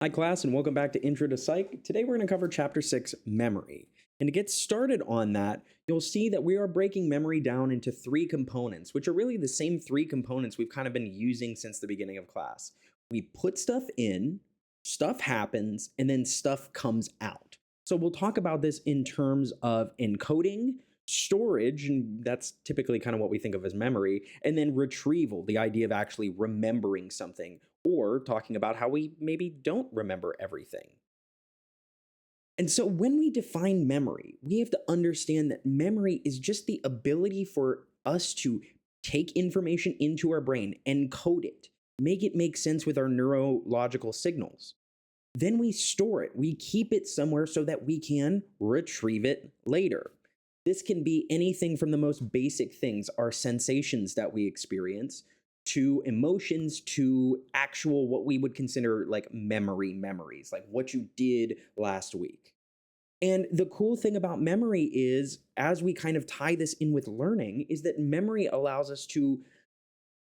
Hi, class, and welcome back to Intro to Psych. Today we're going to cover Chapter 6, Memory. And to get started on that, you'll see that we are breaking memory down into three components, which are really the same three components we've kind of been using since the beginning of class. We put stuff in, stuff happens, and then stuff comes out. So we'll talk about this in terms of encoding, storage, and that's typically kind of what we think of as memory, and then retrieval, the idea of actually remembering something or talking about how we maybe don't remember everything. And so when we define memory, we have to understand that memory is just the ability for us to take information into our brain, encode it, make it make sense with our neurological signals. Then we store it, we keep it somewhere so that we can retrieve it later. This can be anything from the most basic things, our sensations that we experience, to emotions, to actual what we would consider like memories, like what you did last week. And the cool thing about memory is, as we kind of tie this in with learning, is that memory allows us to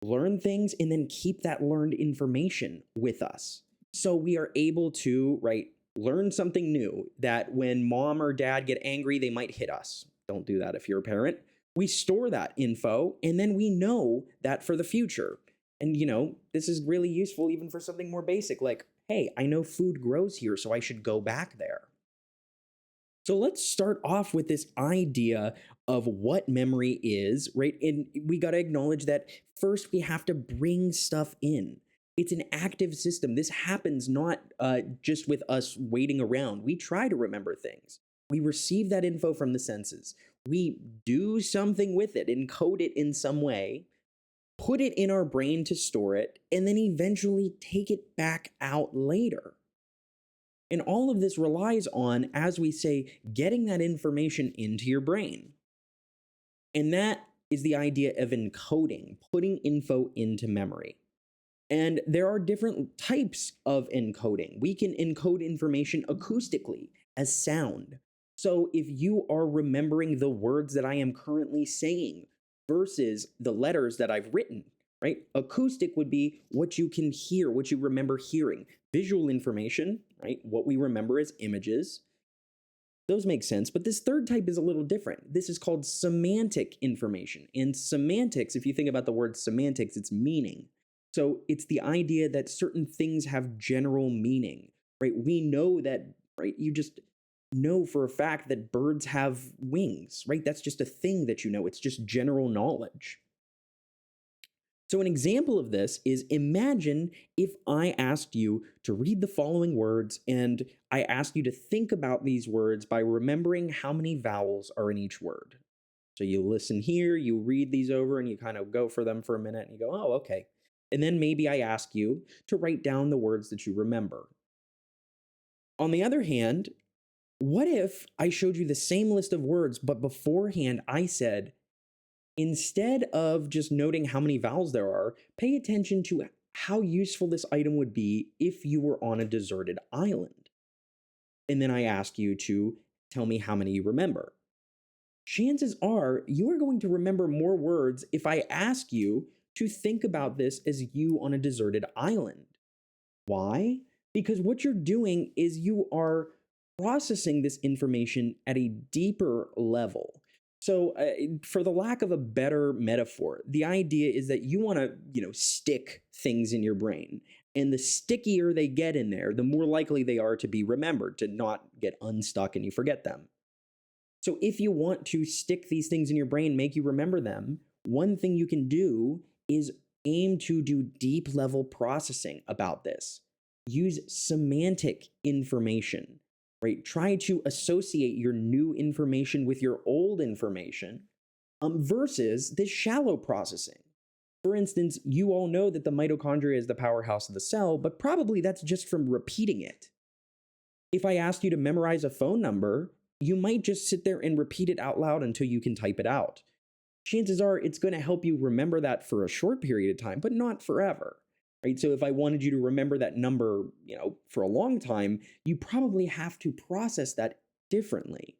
learn things and then keep that learned information with us. So we are able to, right, learn something new that when mom or dad get angry, they might hit us. Don't do that if you're a parent. We store that info and then we know that for the future. And, this is really useful even for something more basic like, hey, I know food grows here, so I should go back there. So let's start off with this idea of what memory is, right? And we got to acknowledge that first we have to bring stuff in. It's an active system. This happens not just with us waiting around. We try to remember things. We receive that info from the senses. We do something with it, encode it in some way, put it in our brain to store it, and then eventually take it back out later. And all of this relies on, as we say, getting that information into your brain. And that is the idea of encoding, putting info into memory. And there are different types of encoding. We can encode information acoustically as sound. So if you are remembering the words that I am currently saying versus the letters that I've written, right? Acoustic would be what you can hear, what you remember hearing. Visual information, right? What we remember as images. Those make sense, but this third type is a little different. This is called semantic information. And semantics, if you think about the word semantics, it's meaning. So it's the idea that certain things have general meaning, right? We know that, right? You just know for a fact that birds have wings, right? That's just a thing that you know. It's just general knowledge. So, an example of this is imagine if I asked you to read the following words and I asked you to think about these words by remembering how many vowels are in each word. So, you listen here, you read these over, and you kind of go for them for a minute and you go, oh, okay. And then maybe I ask you to write down the words that you remember. On the other hand, what if I showed you the same list of words, but beforehand I said, instead of just noting how many vowels there are, pay attention to how useful this item would be if you were on a deserted island. And then I ask you to tell me how many you remember. Chances are you are going to remember more words if I ask you to think about this as you on a deserted island. Why? Because what you're doing is you are processing this information at a deeper level. So, for the lack of a better metaphor, the idea is that you want to, stick things in your brain. And the stickier they get in there, the more likely they are to be remembered, to not get unstuck and you forget them. So, if you want to stick these things in your brain, make you remember them, one thing you can do is aim to do deep level processing about this. Use semantic information, right? Try to associate your new information with your old information versus this shallow processing. For instance, you all know that the mitochondria is the powerhouse of the cell, but probably that's just from repeating it. If I asked you to memorize a phone number, you might just sit there and repeat it out loud until you can type it out. Chances are it's going to help you remember that for a short period of time, but not forever. Right? So if I wanted you to remember that number, for a long time, you probably have to process that differently.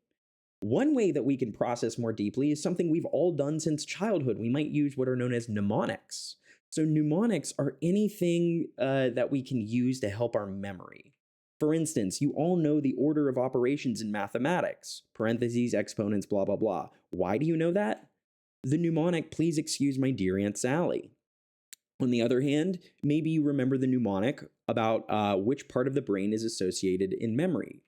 One way that we can process more deeply is something we've all done since childhood. We might use what are known as mnemonics. So mnemonics are anything that we can use to help our memory. For instance, you all know the order of operations in mathematics, parentheses, exponents, blah, blah, blah. Why do you know that? The mnemonic, please excuse my dear Aunt Sally. On the other hand, maybe you remember the mnemonic about which part of the brain is associated in memory.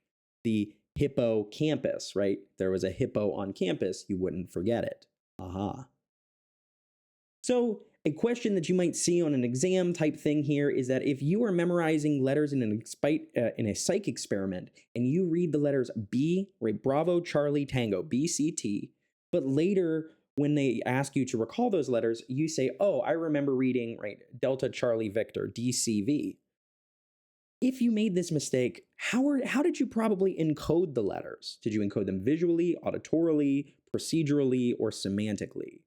The hippocampus, right? There was a hippo on campus, you wouldn't forget it. Aha. So a question that you might see on an exam type thing here is that if you are memorizing letters in a psych experiment and you read the letters B, right, Bravo, Charlie, Tango, BCT, but later when they ask you to recall those letters, you say, oh, I remember reading, right, Delta, Charlie, Victor, DCV. If you made this mistake, how did you probably encode the letters? Did you encode them visually, auditorily, procedurally, or semantically?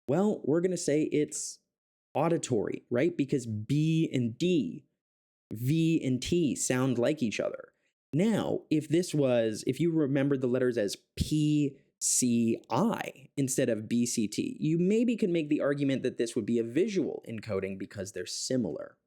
Well, we're going to say it's auditory, right? Because B and D, V and T sound like each other. Now, if you remembered the letters as P, C, I instead of B, C, T, you maybe could make the argument that this would be a visual encoding because they're similar.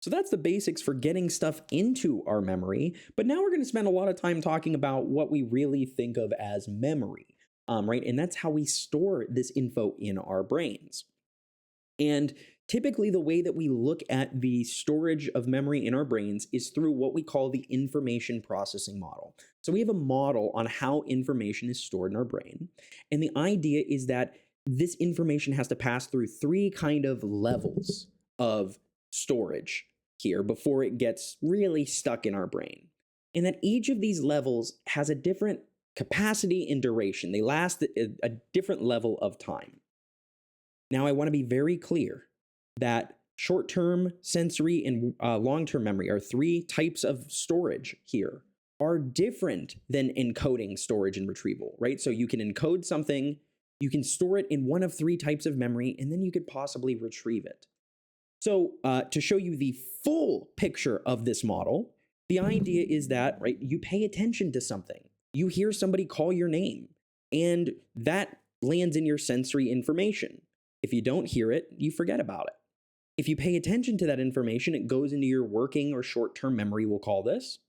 So that's the basics for getting stuff into our memory. But now we're going to spend a lot of time talking about what we really think of as memory. Right? And that's how we store this info in our brains. And typically the way that we look at the storage of memory in our brains is through what we call the information processing model. So we have a model on how information is stored in our brain. And the idea is that this information has to pass through three kind of levels of storage here before it gets really stuck in our brain. And that each of these levels has a different capacity and duration. They last a different level of time. Now, I want to be very clear that short-term, sensory, and long-term memory are three types of storage here, are different than encoding, storage, and retrieval, right? So you can encode something, you can store it in one of three types of memory, and then you could possibly retrieve it. So to show you the full picture of this model, the idea is that, right, you pay attention to something. You hear somebody call your name, and that lands in your sensory information. If you don't hear it, you forget about it. If you pay attention to that information, it goes into your working or short-term memory, we'll call this.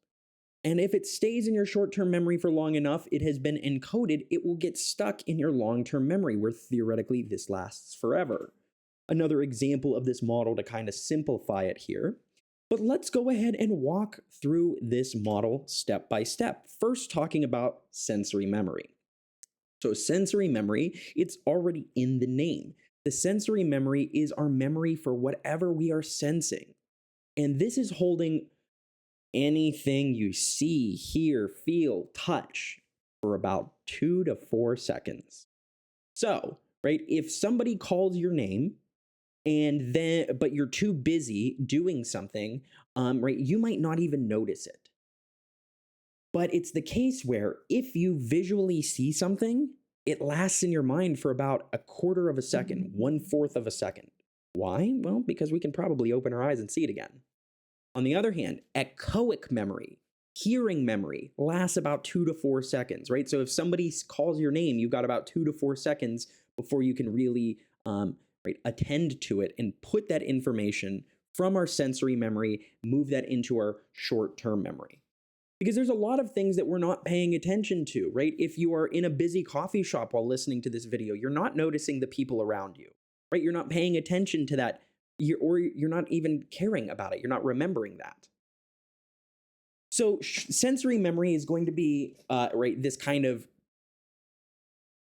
And if it stays in your short-term memory for long enough, it has been encoded, it will get stuck in your long-term memory, where theoretically this lasts forever. Another example of this model to kind of simplify it here. But let's go ahead and walk through this model step by step. First, talking about sensory memory. So sensory memory, it's already in the name. The sensory memory is our memory for whatever we are sensing. And this is holding anything you see, hear, feel, touch for about 2 to 4 seconds. So, right, if somebody calls your name, but you're too busy doing something, right, you might not even notice it. But it's the case where if you visually see something, it lasts in your mind for about 1/4 of a second, 1/4 of a second. Why? Well, because we can probably open our eyes and see it again. On the other hand, echoic memory, hearing memory, lasts about 2 to 4 seconds, right? So if somebody calls your name, you've got about 2 to 4 seconds before you can really attend to it and put that information from our sensory memory, move that into our short-term memory. Because there's a lot of things that we're not paying attention to, right? If you are in a busy coffee shop while listening to this video, you're not noticing the people around you, right? You're not paying attention to that, or you're not even caring about it. You're not remembering that. So sensory memory is going to be, this kind of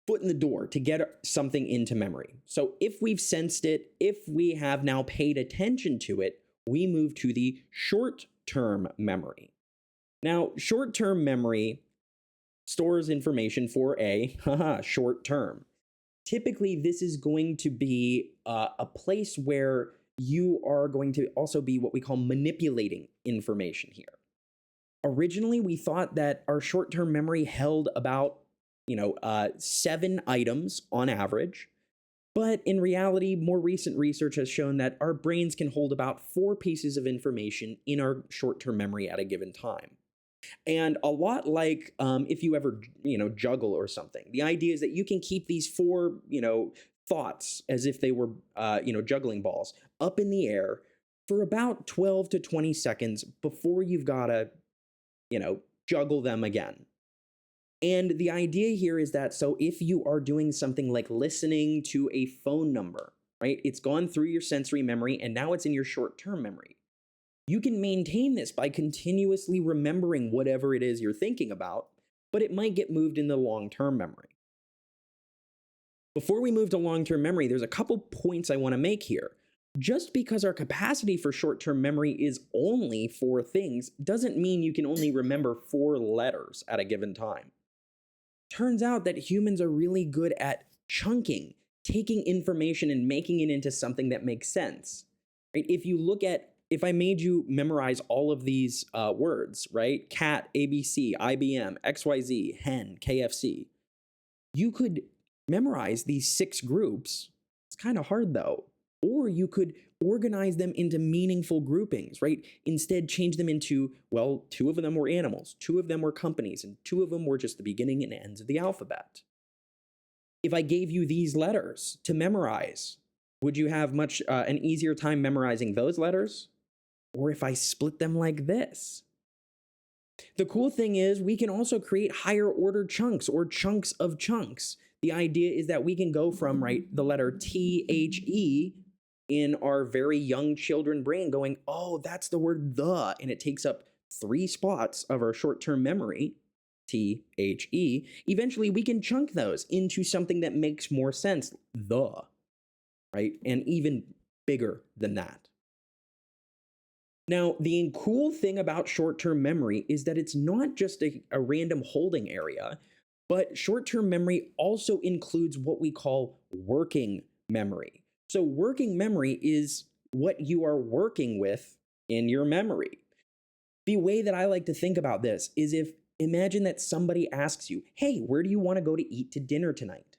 foot in the door to get something into memory. So if we've sensed it, if we have now paid attention to it, we move to the short-term memory. Now, short-term memory stores information for a short term. Typically, this is going to be a place where you are going to also be what we call manipulating information here. Originally, we thought that our short-term memory held about 7 items on average. But in reality, more recent research has shown that our brains can hold about 4 pieces of information in our short-term memory at a given time. And a lot like if you ever, juggle or something, the idea is that you can keep these 4, thoughts as if they were, juggling balls up in the air for about 12 to 20 seconds before you've got to, juggle them again. And the idea here is that so if you are doing something like listening to a phone number, right, it's gone through your sensory memory and now it's in your short term memory. You can maintain this by continuously remembering whatever it is you're thinking about, but it might get moved in the long term memory. Before we move to long term memory, there's a couple points I want to make here. Just because our capacity for short term memory is only 4 things doesn't mean you can only remember 4 letters at a given time. Turns out that humans are really good at chunking, taking information and making it into something that makes sense. Right? If I made you memorize all of these words, right? Cat, ABC, IBM, XYZ, hen, KFC, you could memorize these 6 groups. It's kind of hard though. Or you could organize them into meaningful groupings, right? Instead, change them into, well, 2 of them were animals, 2 of them were companies, and 2 of them were just the beginning and ends of the alphabet. If I gave you these letters to memorize, would you have much an easier time memorizing those letters? Or if I split them like this? The cool thing is we can also create higher order chunks or chunks of chunks. The idea is that we can go from, right, the letter THE in our very young children brain going, oh, that's the word the, and it takes up 3 spots of our short-term memory, THE. Eventually, we can chunk those into something that makes more sense, the, right? And even bigger than that. Now, the cool thing about short-term memory is that it's not just a random holding area, but short-term memory also includes what we call working memory. So working memory is what you are working with in your memory. The way that I like to think about this is imagine that somebody asks you, hey, where do you want to go to eat to dinner tonight?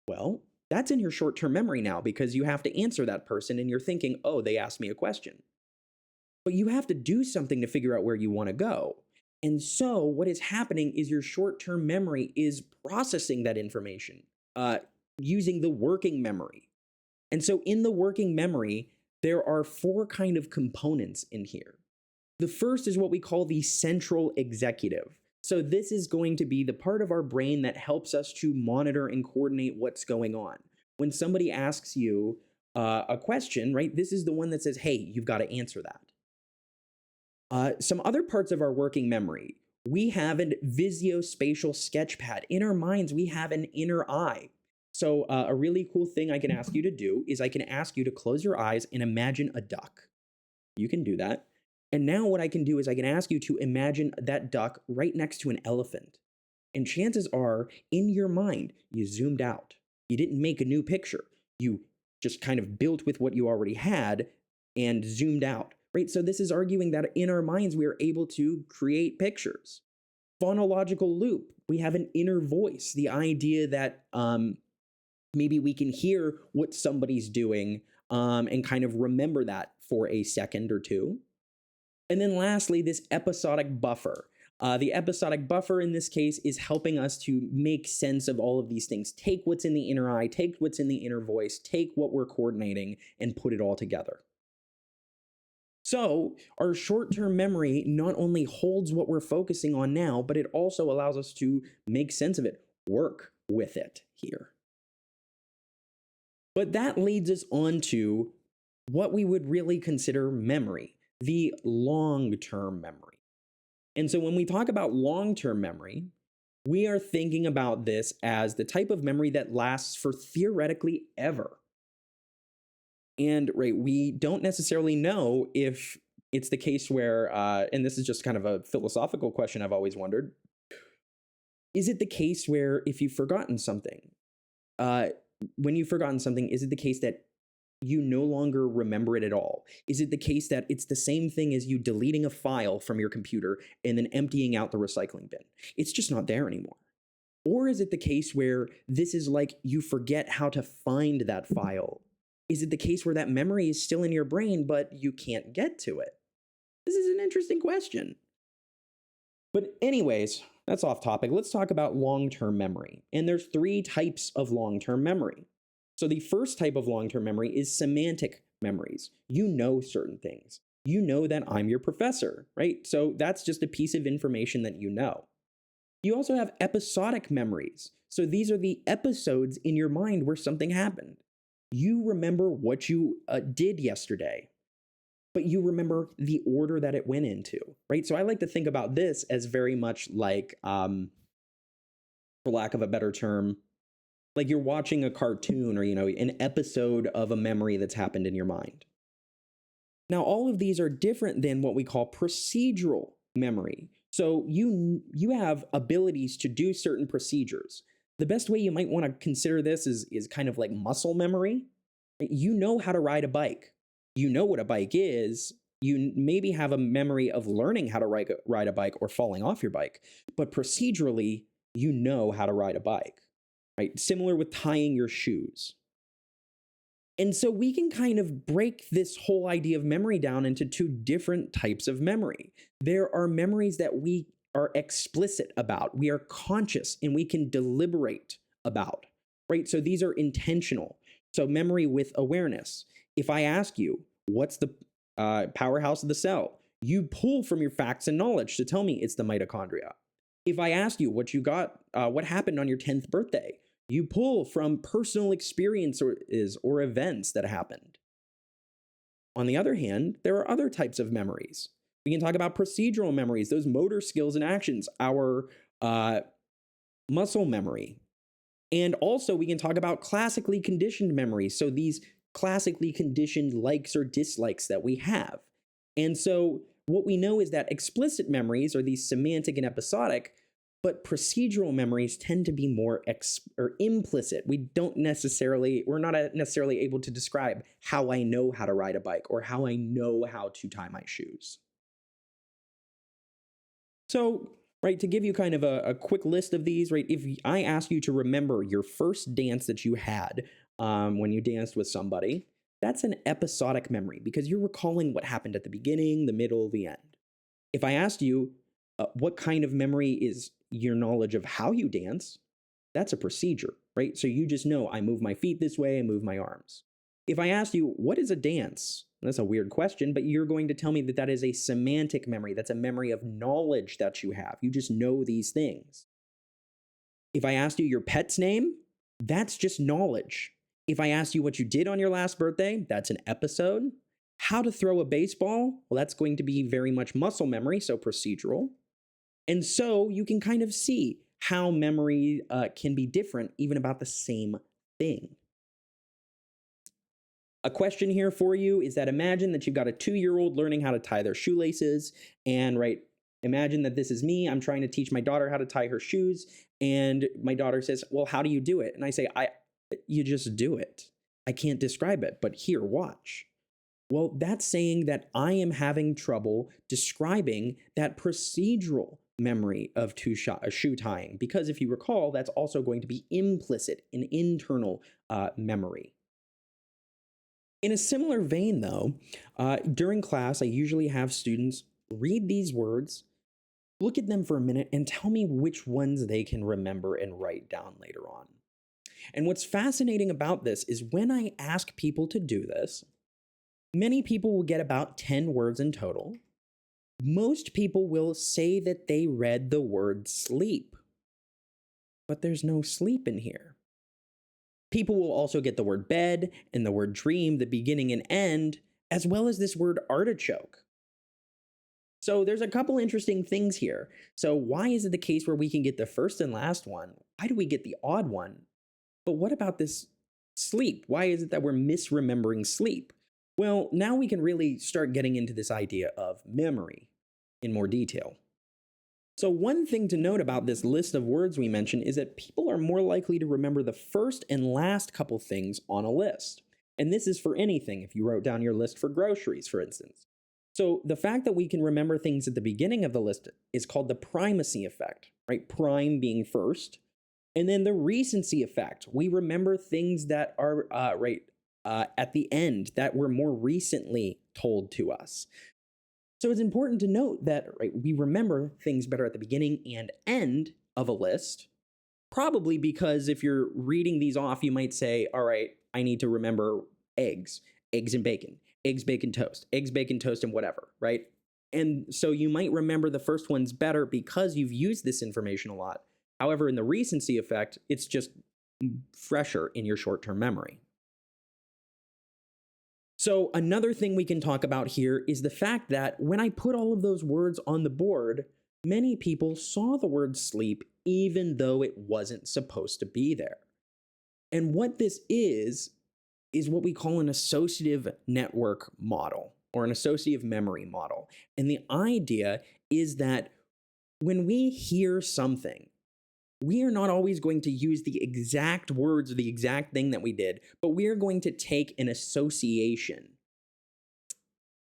Well, that's in your short-term memory now because you have to answer that person and you're thinking, oh, they asked me a question. But you have to do something to figure out where you want to go. And so what is happening is your short-term memory is processing that information using the working memory. And so in the working memory, there are 4 kind of components in here. The first is what we call the central executive. So this is going to be the part of our brain that helps us to monitor and coordinate what's going on. When somebody asks you a question, right, this is the one that says, hey, you've got to answer that. Some other parts of our working memory, we have a visuospatial sketchpad. In our minds, we have an inner eye. So a really cool thing I can ask you to do is I can ask you to close your eyes and imagine a duck. You can do that. And now what I can do is I can ask you to imagine that duck right next to an elephant. And chances are, in your mind, you zoomed out. You didn't make a new picture. You just kind of built with what you already had and zoomed out. Right? So this is arguing that in our minds, we are able to create pictures. Phonological loop, we have an inner voice, the idea that maybe we can hear what somebody's doing and kind of remember that for a second or 2. And then lastly, this episodic buffer. The episodic buffer in this case is helping us to make sense of all of these things. Take what's in the inner eye, take what's in the inner voice, take what we're coordinating, and put it all together. So our short-term memory not only holds what we're focusing on now, but it also allows us to make sense of it, work with it here. But that leads us on to what we would really consider memory, the long-term memory. And so when we talk about long-term memory, we are thinking about this as the type of memory that lasts for theoretically ever. And right, we don't necessarily know if it's the case where, and this is just kind of a philosophical question I've always wondered, is it the case where if you've forgotten something, when you've forgotten something, is it the case that you no longer remember it at all? Is it the case that it's the same thing as you deleting a file from your computer and then emptying out the recycling bin? It's just not there anymore. Or is it the case where this is like you forget how to find that file? Is it the case where that memory is still in your brain, but you can't get to it? This is an interesting question. But anyways, that's off topic. Let's talk about long-term memory. And there's 3 types of long-term memory. So the first type of long-term memory is semantic memories. You know certain things. You know that I'm your professor, right? So that's just a piece of information that you know. You also have episodic memories. So these are the episodes in your mind where something happened. You remember what you did yesterday, but you remember the order that it went into, right? So I like to think about this as very much like, for lack of a better term, like you're watching a cartoon or, an episode of a memory that's happened in your mind. Now, all of these are different than what we call procedural memory. So you have abilities to do certain procedures. The best way you might want to consider this is kind of like muscle memory. You know how to ride a bike. You know what a bike is. You maybe have a memory of learning how to ride a bike or falling off your bike. But procedurally, you know how to ride a bike, right? Similar with tying your shoes. And so we can kind of break this whole idea of memory down into two different types of memory. There are memories that we are explicit about, we are conscious, and we can deliberate about, right? So these are intentional. So memory with awareness. If I ask you, what's the powerhouse of the cell? You pull from your facts and knowledge to tell me it's the mitochondria. If I ask you what happened on your 10th birthday, you pull from personal experiences or events that happened. On the other hand, there are other types of memories. We can talk about procedural memories, those motor skills and actions, our muscle memory. And also we can talk about classically conditioned memories. So these classically conditioned likes or dislikes that we have. And so what we know is that explicit memories are these semantic and episodic, but procedural memories tend to be more implicit. We're not necessarily able to describe how I know how to ride a bike or how I know how to tie my shoes. So, right, to give you kind of a quick list of these, right, if I ask you to remember your first dance that you had when you danced with somebody, that's an episodic memory because you're recalling what happened at the beginning, the middle, the end. If I asked you what kind of memory is your knowledge of how you dance, that's a procedure, right? So you just know I move my feet this way, I move my arms. If I asked you, what is a dance? That's a weird question, but you're going to tell me that that is a semantic memory. That's a memory of knowledge that you have. You just know these things. If I asked you your pet's name, that's just knowledge. If I asked you what you did on your last birthday, that's an episode. How to throw a baseball, well, that's going to be very much muscle memory, so procedural. And so you can kind of see how memory can be different even about the same thing. A question here for you is that imagine that you've got a 2-year-old learning how to tie their shoelaces, and imagine that this is me. I'm trying to teach my daughter how to tie her shoes, and my daughter says, well, how do you do it? And I say, you just do it. I can't describe it, but here, watch. Well, that's saying that I am having trouble describing that procedural memory of shoe tying, because if you recall, that's also going to be implicit, an internal memory. In a similar vein, though, during class, I usually have students read these words, look at them for a minute, and tell me which ones they can remember and write down later on. And what's fascinating about this is when I ask people to do this, many people will get about 10 words in total. Most people will say that they read the word sleep, but there's no sleep in here. People will also get the word bed and the word dream, the beginning and end, as well as this word artichoke. So there's a couple interesting things here. So why is it the case where we can get the first and last one? Why do we get the odd one? But what about this sleep? Why is it that we're misremembering sleep? Well, now we can really start getting into this idea of memory in more detail. So one thing to note about this list of words we mentioned is that people are more likely to remember the first and last couple things on a list. And this is for anything, if you wrote down your list for groceries, for instance. So the fact that we can remember things at the beginning of the list is called the primacy effect, right? Prime being first. And then the recency effect. We remember things that are at the end that were more recently told to us. So it's important to note that we remember things better at the beginning and end of a list, probably because if you're reading these off, you might say, all right, I need to remember eggs, eggs and bacon, eggs, bacon, toast, and whatever, right? And so you might remember the first ones better because you've used this information a lot. However, in the recency effect, it's just fresher in your short-term memory. So another thing we can talk about here is the fact that when I put all of those words on the board, many people saw the word sleep even though it wasn't supposed to be there. And what this is what we call an associative network model or an associative memory model. And the idea is that when we hear something, we are not always going to use the exact words or the exact thing that we did, but we are going to take an association.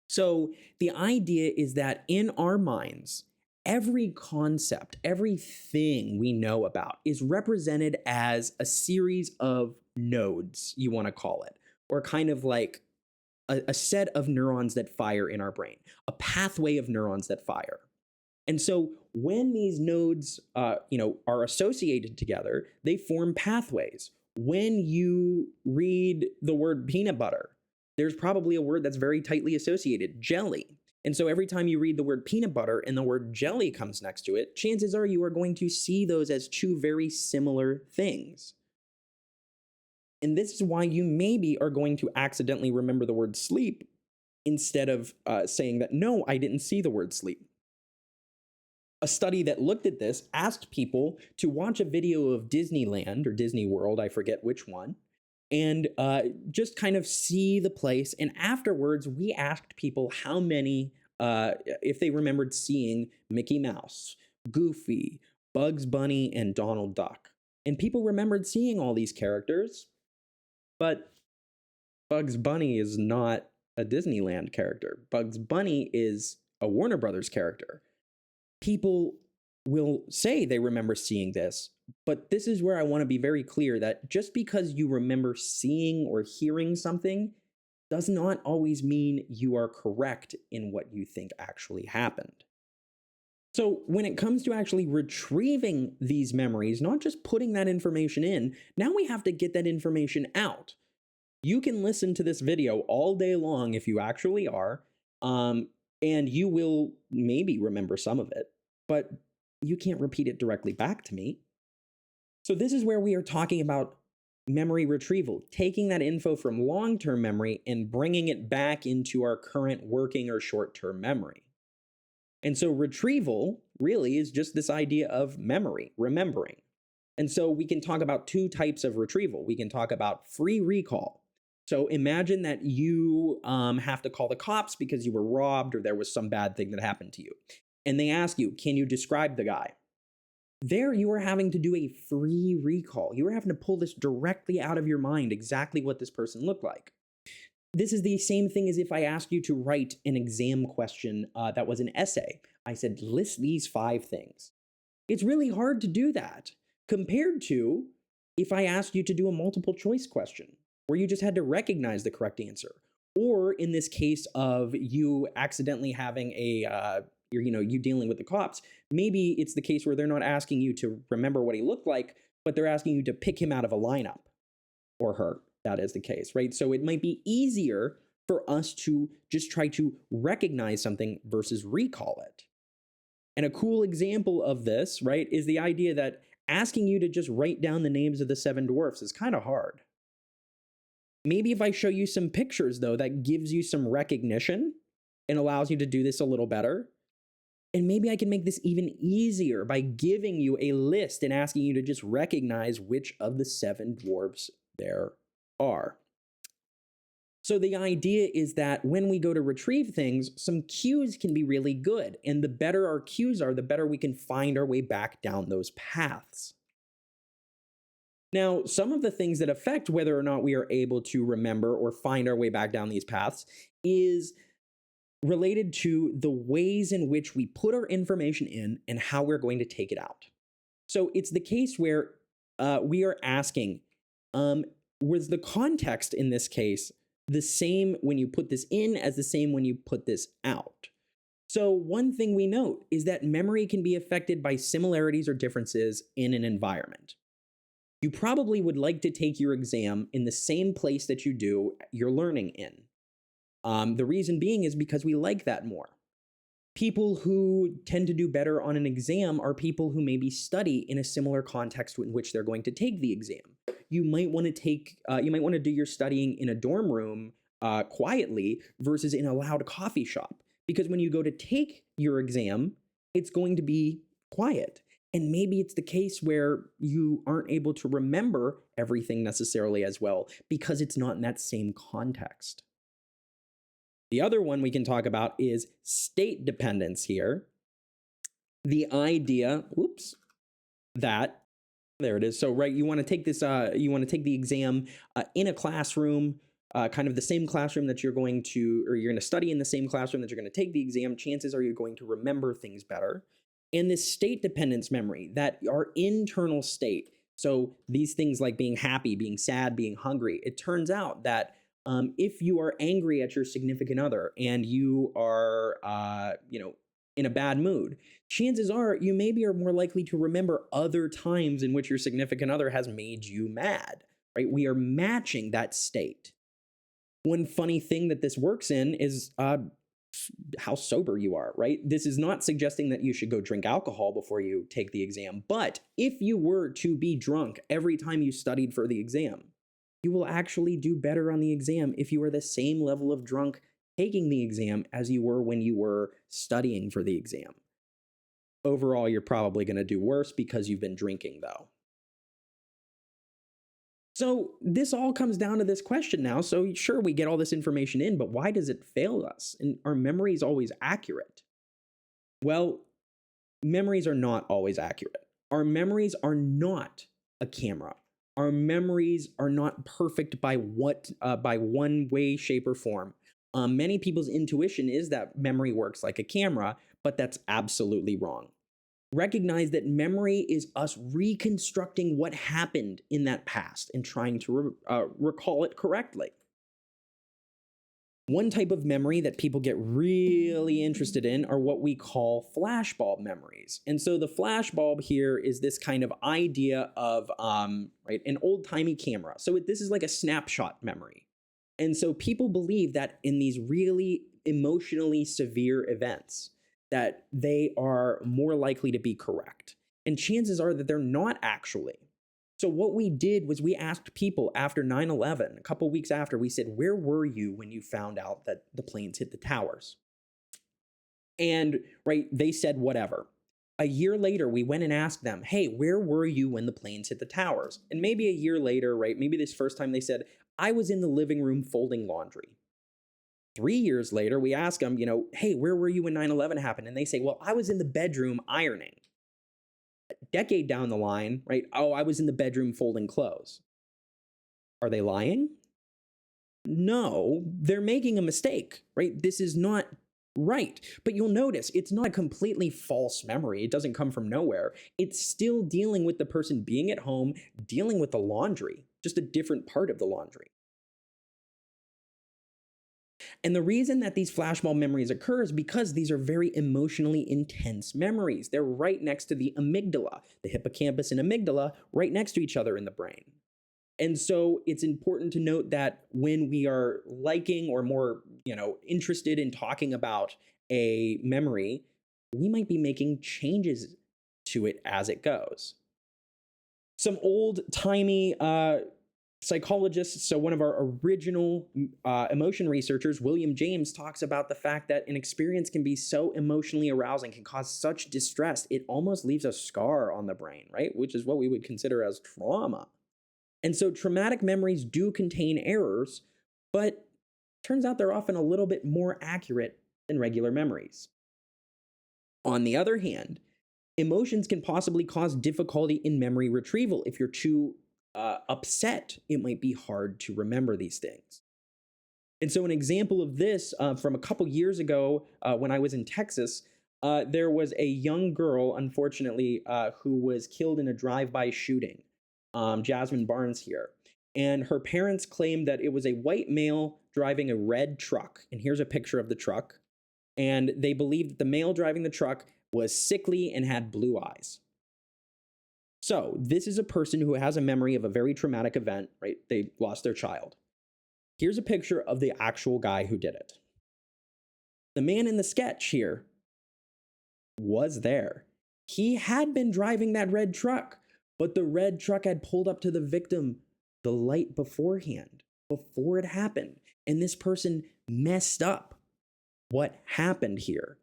So the idea is that in our minds, every concept, everything we know about is represented as a series of nodes, you want to call it, or kind of like a set of neurons that fire in our brain, a pathway of neurons that fire. And so when these nodes are associated together, they form pathways. When you read the word peanut butter, there's probably a word that's very tightly associated, jelly. And so every time you read the word peanut butter and the word jelly comes next to it, chances are you are going to see those as two very similar things. And this is why you maybe are going to accidentally remember the word sleep instead of saying that, no, I didn't see the word sleep. A study that looked at this asked people to watch a video of Disneyland or Disney World, I forget which one, and just kind of see the place. And afterwards, we asked people how many, if they remembered seeing Mickey Mouse, Goofy, Bugs Bunny, and Donald Duck. And people remembered seeing all these characters, but Bugs Bunny is not a Disneyland character. Bugs Bunny is a Warner Brothers character. People will say they remember seeing this, but this is where I want to be very clear that just because you remember seeing or hearing something does not always mean you are correct in what you think actually happened. So when it comes to actually retrieving these memories, not just putting that information in, now we have to get that information out. You can listen to this video all day long if you actually are, and you will maybe remember some of it, but you can't repeat it directly back to me. So this is where we are talking about memory retrieval, taking that info from long-term memory and bringing it back into our current working or short-term memory. And so retrieval really is just this idea of memory, remembering. And so we can talk about two types of retrieval. We can talk about free recall. So imagine that you have to call the cops because you were robbed or there was some bad thing that happened to you. And they ask you, can you describe the guy? There you are having to do a free recall. You are having to pull this directly out of your mind, exactly what this person looked like. This is the same thing as if I asked you to write an exam question that was an essay. I said, list these 5 things. It's really hard to do that compared to if I asked you to do a multiple choice question where you just had to recognize the correct answer. Or in this case of you accidentally having you dealing with the cops, maybe it's the case where they're not asking you to remember what he looked like, but they're asking you to pick him out of a lineup, or her, that is the case, right? So it might be easier for us to just try to recognize something versus recall it. And a cool example of this, right, is the idea that asking you to just write down the names of the 7 dwarfs is kind of hard. Maybe if I show you some pictures, though, that gives you some recognition and allows you to do this a little better. And maybe I can make this even easier by giving you a list and asking you to just recognize which of the 7 dwarfs there are. So the idea is that when we go to retrieve things, some cues can be really good. And the better our cues are, the better we can find our way back down those paths. Now, some of the things that affect whether or not we are able to remember or find our way back down these paths is related to the ways in which we put our information in and how we're going to take it out. So it's the case where we are asking, was the context in this case the same when you put this in as the same when you put this out? So one thing we note is that memory can be affected by similarities or differences in an environment. You probably would like to take your exam in the same place that you do your learning in. The reason being is because we like that more. People who tend to do better on an exam are people who maybe study in a similar context in which they're going to take the exam. You might want to do your studying in a dorm room quietly versus in a loud coffee shop. Because when you go to take your exam, it's going to be quiet. And maybe it's the case where you aren't able to remember everything necessarily as well because it's not in that same context. The other one we can talk about is state dependence here. The idea, that, there it is. So, right, you want to take this, you want to take the exam in a classroom, kind of the same classroom that you're going to study in the same classroom that you're going to take the exam. Chances are you're going to remember things better. And this state dependence memory, that our internal state. So these things like being happy, being sad, being hungry, it turns out that if you are angry at your significant other and you are, in a bad mood, chances are you maybe are more likely to remember other times in which your significant other has made you mad, right? We are matching that state. One funny thing that this works in is how sober you are, right? This is not suggesting that you should go drink alcohol before you take the exam, but if you were to be drunk every time you studied for the exam, you will actually do better on the exam if you are the same level of drunk taking the exam as you were when you were studying for the exam. Overall, you're probably going to do worse because you've been drinking, though. So this all comes down to this question now. So sure, we get all this information in, but why does it fail us? And are memories always accurate? Well, memories are not always accurate. Our memories are not a camera. Our memories are not perfect by one way, shape, or form. Many people's intuition is that memory works like a camera, but that's absolutely wrong. Recognize that memory is us reconstructing what happened in that past and trying to recall it correctly. One type of memory that people get really interested in are what we call flashbulb memories. And so the flashbulb here is this kind of idea of an old-timey camera. So this is like a snapshot memory. And so people believe that in these really emotionally severe events, that they are more likely to be correct. And chances are that they're not actually. So what we did was we asked people after 9/11, a couple weeks after, we said, where were you when you found out that the planes hit the towers? And they said whatever. A year later, we went and asked them, hey, where were you when the planes hit the towers? And maybe a year later, maybe this first time they said, I was in the living room folding laundry. 3 years later, we ask them, hey, where were you when 9/11 happened? And they say, well, I was in the bedroom ironing. A decade down the line, oh, I was in the bedroom folding clothes. Are they lying? No, they're making a mistake, This is not right. But you'll notice it's not a completely false memory. It doesn't come from nowhere. It's still dealing with the person being at home, dealing with the laundry, just a different part of the laundry. And the reason that these flashbulb memories occur is because these are very emotionally intense memories. They're right next to the amygdala, the hippocampus and amygdala, right next to each other in the brain. And so it's important to note that when we are liking or more, interested in talking about a memory, we might be making changes to it as it goes. Some old-timey psychologists, so one of our original emotion researchers, William James, talks about the fact that an experience can be so emotionally arousing, can cause such distress, it almost leaves a scar on the brain, which is what we would consider as trauma. And so traumatic memories do contain errors, but turns out they're often a little bit more accurate than regular memories. On the other hand, emotions can possibly cause difficulty in memory retrieval. If you're too upset, it might be hard to remember these things. And so an example of this from a couple years ago when I was in Texas, there was a young girl, unfortunately, who was killed in a drive-by shooting, Jasmine Barnes here. And her parents claimed that it was a white male driving a red truck. And here's a picture of the truck. And they believed that the male driving the truck was sickly and had blue eyes. So this is a person who has a memory of a very traumatic event, right? They lost their child. Here's a picture of the actual guy who did it. The man in the sketch here was there. He had been driving that red truck, but the red truck had pulled up to the victim the light beforehand, before it happened. And this person messed up what happened here.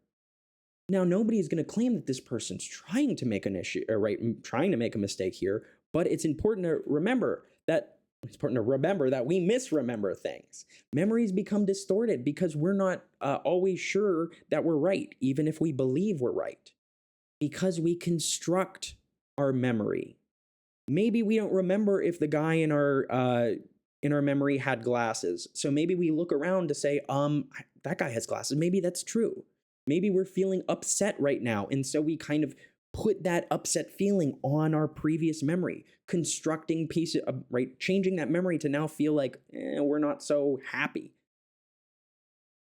Now, nobody's going to claim that this person's trying to make an issue, or trying to make a mistake here, but it's important to remember that we misremember things. Memories become distorted because we're not always sure that we're right, even if we believe we're right, because we construct our memory. Maybe we don't remember if the guy in our memory had glasses. So maybe we look around to say, that guy has glasses. Maybe that's true. Maybe we're feeling upset right now. And so we kind of put that upset feeling on our previous memory, constructing pieces, changing that memory to now feel like we're not so happy.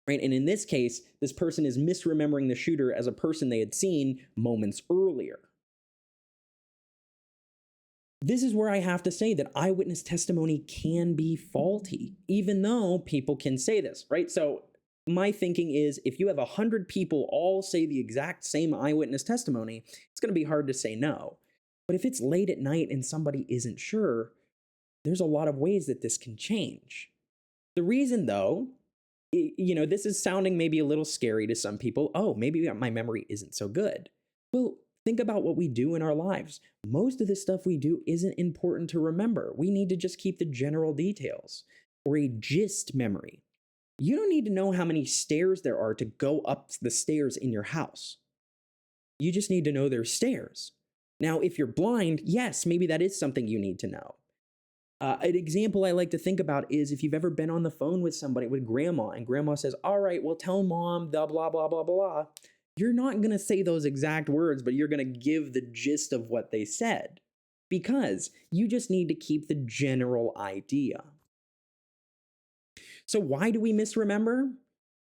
Right? And in this case, this person is misremembering the shooter as a person they had seen moments earlier. This is where I have to say that eyewitness testimony can be faulty, even though people can say this, right? So my thinking is if you have 100 people all say the exact same eyewitness testimony, it's going to be hard to say no. But if it's late at night and somebody isn't sure, there's a lot of ways that this can change. The reason, though, this is sounding maybe a little scary to some people. Oh, maybe my memory isn't so good. Well, think about what we do in our lives. Most of the stuff we do isn't important to remember. We need to just keep the general details, or a gist memory. You don't need to know how many stairs there are to go up the stairs in your house. You just need to know there's stairs. Now, if you're blind, yes, maybe that is something you need to know. An example I like to think about is if you've ever been on the phone with somebody, with grandma, and grandma says, all right, well, tell mom, blah, blah, blah, blah, blah. You're not going to say those exact words, but you're going to give the gist of what they said, because you just need to keep the general idea. So why do we misremember?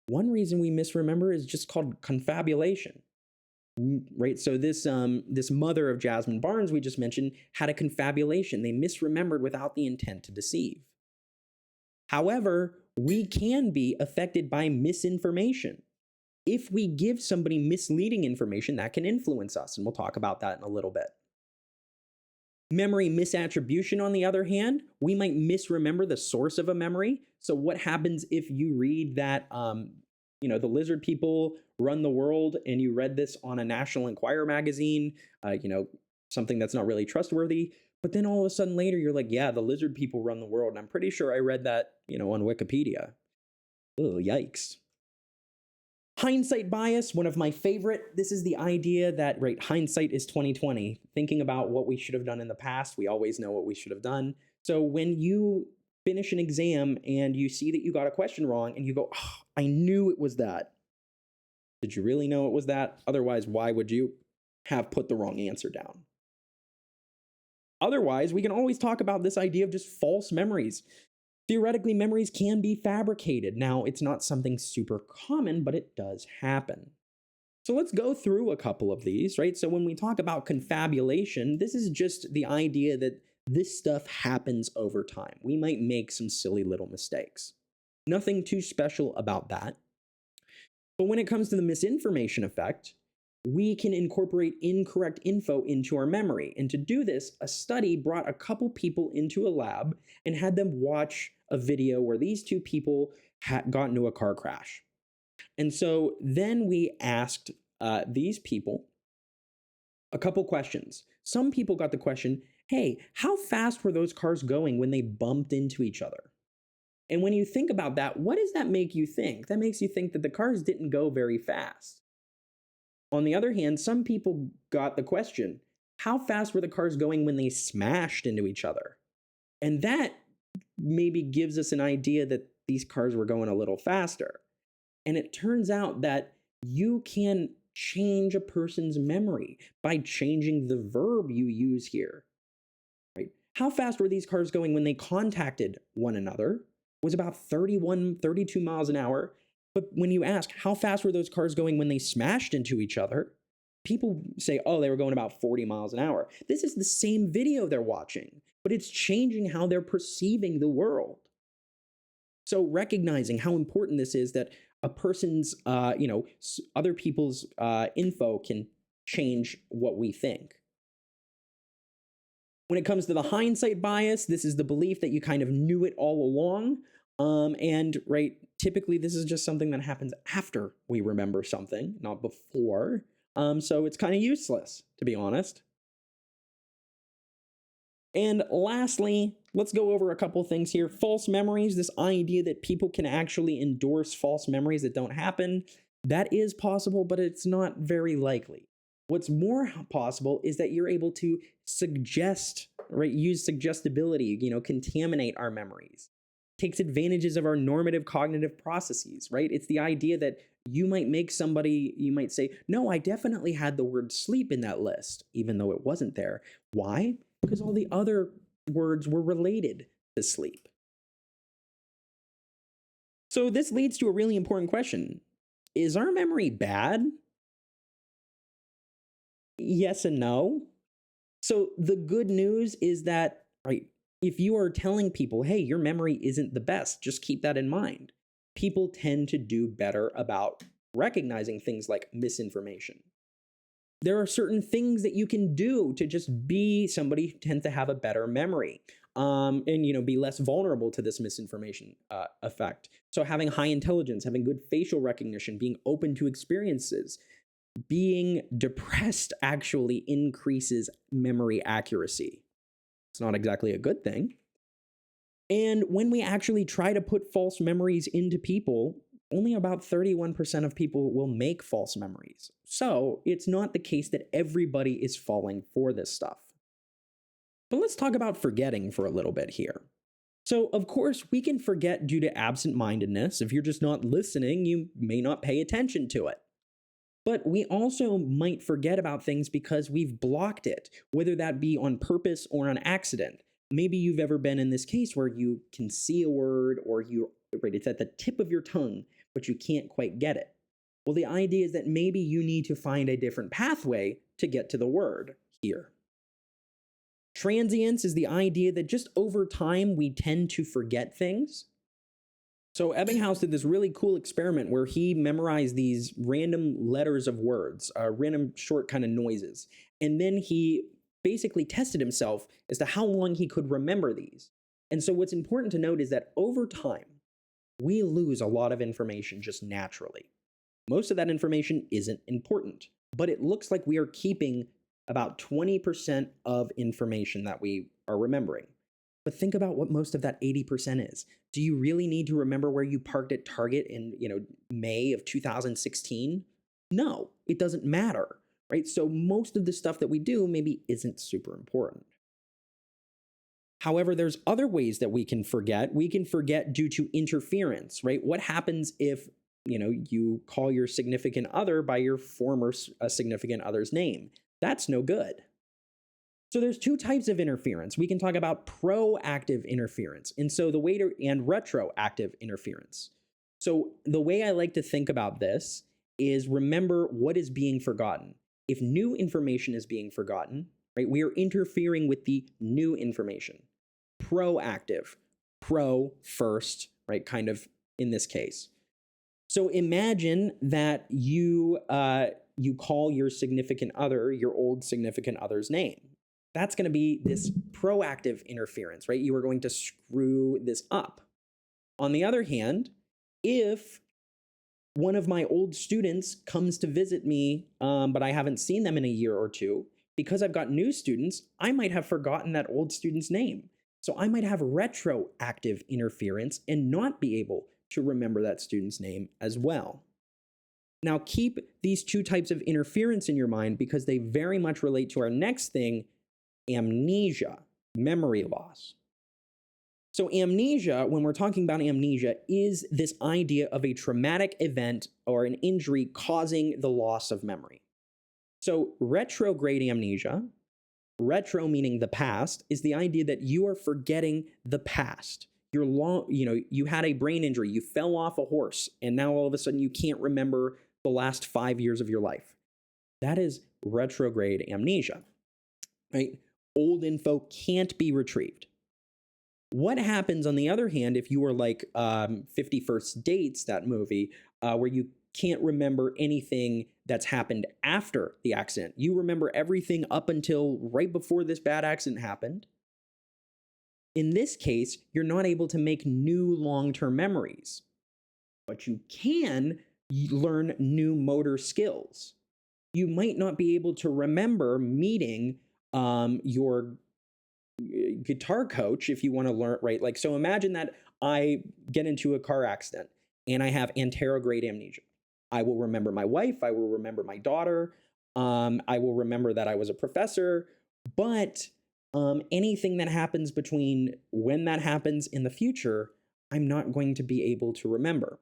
One reason we misremember is just called confabulation, right? So this mother of Jasmine Barnes we just mentioned had a confabulation. They misremembered without the intent to deceive. However, we can be affected by misinformation. If we give somebody misleading information, that can influence us, and we'll talk about that in a little bit. Memory misattribution, on the other hand, we might misremember the source of a memory. So what happens if you read that, the lizard people run the world, and you read this on a National Enquirer magazine, something that's not really trustworthy, but then all of a sudden later you're like, yeah, the lizard people run the world, and I'm pretty sure I read that, on Wikipedia. Oh, yikes. Hindsight bias, one of my favorite. This is the idea that, hindsight is 2020. Thinking about what we should have done in the past, we always know what we should have done. So when you finish an exam and you see that you got a question wrong and you go, oh, I knew it was that. Did you really know it was that? Otherwise, why would you have put the wrong answer down? Otherwise, we can always talk about this idea of just false memories. Theoretically, memories can be fabricated. Now, it's not something super common, but it does happen. So let's go through a couple of these, right? So when we talk about confabulation, this is just the idea that this stuff happens over time. We might make some silly little mistakes. Nothing too special about that. But when it comes to the misinformation effect, we can incorporate incorrect info into our memory. And to do this, a study brought a couple people into a lab and had them watch a video where these two people had got into a car crash. And so then we asked these people a couple questions. Some people got the question, hey, how fast were those cars going when they bumped into each other? And when you think about that, what does that make you think? That makes you think that the cars didn't go very fast. On the other hand, some people got the question, how fast were the cars going when they smashed into each other? And that maybe gives us an idea that these cars were going a little faster. And it turns out that you can change a person's memory by changing the verb you use here. Right? How fast were these cars going when they contacted one another? It was about 32 miles an hour. But when you ask, how fast were those cars going when they smashed into each other? People say, oh, they were going about 40 miles an hour. This is the same video they're watching, but it's changing how they're perceiving the world. So recognizing how important this is, that a person's, other people's info can change what we think. When it comes to the hindsight bias, this is the belief that you kind of knew it all along. Typically this is just something that happens after we remember something, not before. So it's kind of useless, to be honest. And lastly, let's go over a couple things here. False memories, this idea that people can actually endorse false memories that don't happen. That is possible, but it's not very likely. What's more possible is that you're able to suggest, use suggestibility, contaminate our memories. Takes advantages of our normative cognitive processes, right? It's the idea that you might say, no, I definitely had the word sleep in that list, even though it wasn't there. Why? Because all the other words were related to sleep. So this leads to a really important question. Is our memory bad? Yes and no. So the good news is that, if you are telling people, hey, your memory isn't the best, just keep that in mind. People tend to do better about recognizing things like misinformation. There are certain things that you can do to just be somebody who tends to have a better memory, and be less vulnerable to this misinformation effect. So having high intelligence, having good facial recognition, being open to experiences. Being depressed actually increases memory accuracy. It's not exactly a good thing. And when we actually try to put false memories into people, only about 31% of people will make false memories. So it's not the case that everybody is falling for this stuff. But let's talk about forgetting for a little bit here. So, of course, we can forget due to absent-mindedness. If you're just not listening, you may not pay attention to it. But we also might forget about things because we've blocked it, whether that be on purpose or on accident. Maybe you've ever been in this case where you can see a word or it's at the tip of your tongue, but you can't quite get it. Well, the idea is that maybe you need to find a different pathway to get to the word here. Transience is the idea that just over time we tend to forget things. So Ebbinghaus did this really cool experiment where he memorized these random letters of words, random short kind of noises. And then he basically tested himself as to how long he could remember these. And so what's important to note is that over time, we lose a lot of information just naturally. Most of that information isn't important, but it looks like we are keeping about 20% of information that we are remembering. But think about what most of that 80% is. Do you really need to remember where you parked at Target in, May of 2016? No, it doesn't matter, right? So most of the stuff that we do maybe isn't super important. However, there's other ways that we can forget. We can forget due to interference, right? What happens if, you call your significant other by your former significant other's name? That's no good. So there's two types of interference. We can talk about proactive interference, and retroactive interference. So the way I like to think about this is remember what is being forgotten. If new information is being forgotten, right, we are interfering with the new information. Proactive, pro first, right, kind of in this case. So imagine that you call your significant other your old significant other's name. That's going to be this proactive interference, right? You are going to screw this up. On the other hand, if one of my old students comes to visit me, but I haven't seen them in a year or two, because I've got new students, I might have forgotten that old student's name. So I might have retroactive interference and not be able to remember that student's name as well. Now keep these two types of interference in your mind because they very much relate to our next thing, amnesia, memory loss. So amnesia, when we're talking about amnesia, is this idea of a traumatic event or an injury causing the loss of memory. So retrograde amnesia, retro meaning the past, is the idea that you are forgetting the past. You had a brain injury, you fell off a horse, and now all of a sudden you can't remember the last 5 years of your life. That is retrograde amnesia, right? Old info can't be retrieved. What happens, on the other hand, if you are like 50 First Dates, that movie, where you can't remember anything that's happened after the accident? You remember everything up until right before this bad accident happened. In this case, you're not able to make new long-term memories, but you can learn new motor skills. You might not be able to remember meeting your guitar coach if you want to learn, right? Like, so imagine that I get into a car accident and I have anterograde amnesia. I will remember my wife, I will remember my daughter, I will remember that I was a professor, but anything that happens between when that happens in the future, I'm not going to be able to remember.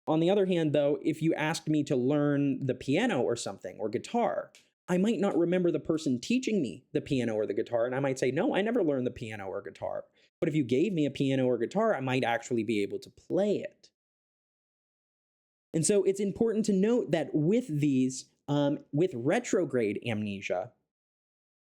On the other hand, though, if you asked me to learn the piano or something, or guitar, I might not remember the person teaching me the piano or the guitar, and I might say, no, I never learned the piano or guitar. But if you gave me a piano or guitar, I might actually be able to play it. And so it's important to note that with these, with retrograde amnesia,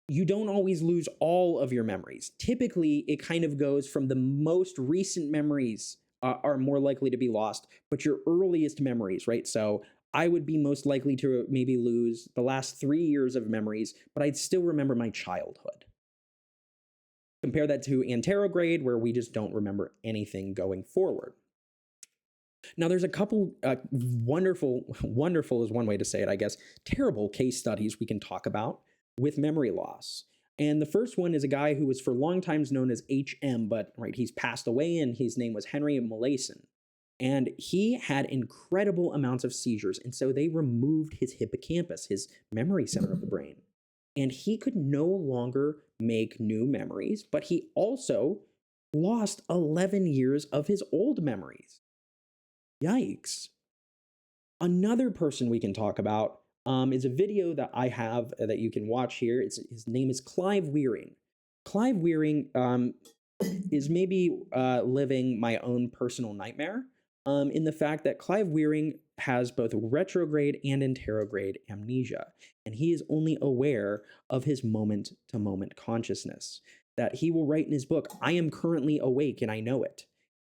you don't always lose all of your memories. Typically, it kind of goes from the most recent memories are more likely to be lost, but your earliest memories, right? So I would be most likely to maybe lose the last 3 years of memories, but I'd still remember my childhood. Compare that to anterograde, where we just don't remember anything going forward. Now, there's a couple wonderful is one way to say it, I guess, terrible case studies we can talk about with memory loss. And the first one is a guy who was for long times known as HM, but right, he's passed away, and his name was Henry Molaison. And he had incredible amounts of seizures, and so they removed his hippocampus, his memory center of the brain. And he could no longer make new memories, but he also lost 11 years of his old memories. Yikes. Another person we can talk about is a video that I have that you can watch here. His name is Clive Wearing. Clive Wearing is maybe living my own personal nightmare in the fact that Clive Wearing has both retrograde and anterograde amnesia, and he is only aware of his moment-to-moment consciousness. That he will write in his book, I am currently awake and I know it.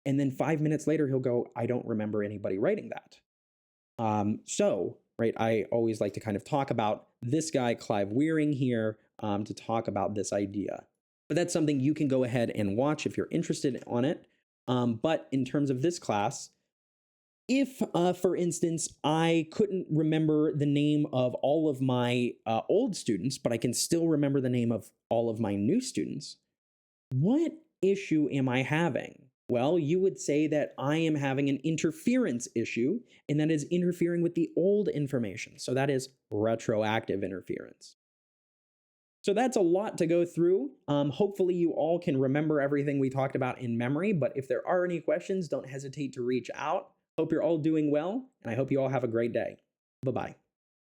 And then 5 minutes later, he'll go, I don't remember anybody writing that. Right, I always like to kind of talk about this guy, Clive Wearing here, to talk about this idea. But that's something you can go ahead and watch if you're interested on it. But in terms of this class, if, for instance, I couldn't remember the name of all of my old students, but I can still remember the name of all of my new students, what issue am I having? Well, you would say that I am having an interference issue, and that is interfering with the old information. So that is retroactive interference. So that's a lot to go through. Hopefully you all can remember everything we talked about in memory, but if there are any questions, don't hesitate to reach out. Hope you're all doing well, and I hope you all have a great day. Bye-bye.